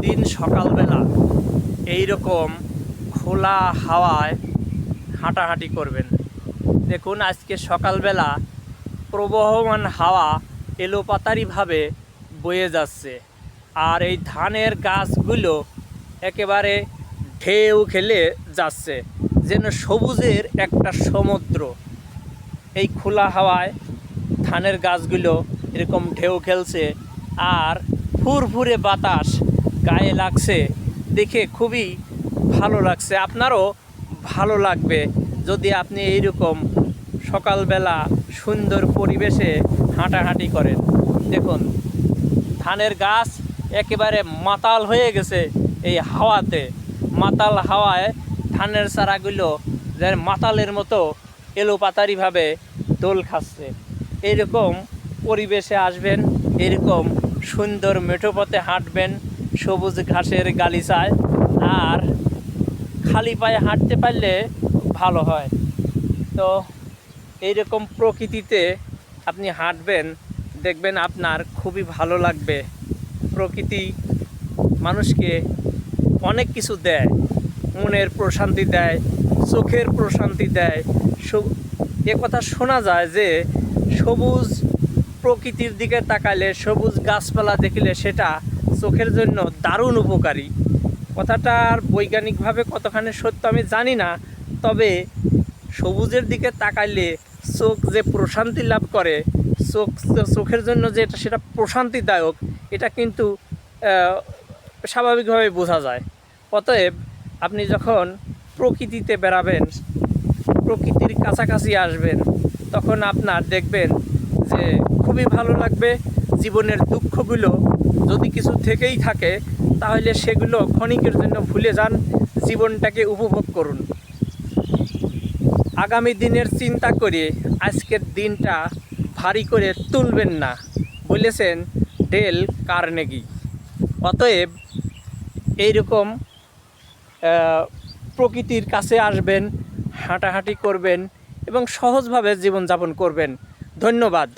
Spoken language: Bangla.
প্রতিদিন সকালবেলা এই রকম খোলা হাওয়ায় হাঁটাহাঁটি করবেন। দেখুন আজকে সকালবেলা প্রবহমান হাওয়া এলোপাতারিভাবে বয়ে যাচ্ছে, আর এই ধানের গাছগুলো একেবারে ঢেউ খেলে যাচ্ছে, যেন সবুজের একটা সমুদ্র। এই খোলা হাওয়ায় ধানের গাছগুলো এরকম ঢেউ খেলছে, আর ফুরফুরে বাতাস গায়ে লাগছে, দেখে খুবই ভালো লাগছে। আপনারও ভালো লাগবে যদি আপনি এইরকম সকালবেলা সুন্দর পরিবেশে হাঁটাহাঁটি করেন। দেখুন ধানের গাছ একেবারে মাতাল হয়ে গেছে এই হাওয়াতে। মাতাল হাওয়ায় ধানের চারাগুলো যেন মাতালের মতো এলোপাতারিভাবে দোল খাচ্ছে। এইরকম পরিবেশে আসবেন, এরকম সুন্দর মেঠো পথে হাঁটবেন সবুজ ঘাসের গালিচায়, আর খালি পায়ে হাঁটতে পারলে ভালো হয়। তো এইরকম প্রকৃতিতে আপনি হাঁটবেন, দেখবেন আপনার খুবই ভালো লাগবে। প্রকৃতি মানুষকে অনেক কিছু দেয়, মনের প্রশান্তি দেয়, চোখের প্রশান্তি দেয়। এ কথা শোনা যায় যে সবুজ প্রকৃতির দিকে তাকালে, সবুজ গাছপালা দেখলে সেটা চোখের জন্য দারুণ উপকারী। কথাটার বৈজ্ঞানিকভাবে কতখানি সত্য আমি জানি না, তবে সবুজের দিকে তাকাইলে চোখ যে প্রশান্তি লাভ করে, চোখের জন্য যে সেটা প্রশান্তিদায়ক, এটা কিন্তু স্বাভাবিকভাবে বোঝা যায়। অতএব আপনি যখন প্রকৃতিতে বেড়াবেন, প্রকৃতির কাছাকাছি আসবেন, তখন আপনার দেখবেন যে খুবই ভালো লাগবে। জীবনের দুঃখগুলো যদি কিছু থেকেই থাকে, তাহলে সেগুলো ক্ষণিকের জন্য ভুলে যান, জীবনটাকে উপভোগ করুন। আগামী দিনের চিন্তা করে আজকের দিনটা ভারী করে তুলবেন না, বলেছেন ডেল কার্নেগি। অতএব এইরকম প্রকৃতির কাছে আসবেন, হাঁটাহাঁটি করবেন এবং সহজভাবে জীবনযাপন করবেন। ধন্যবাদ।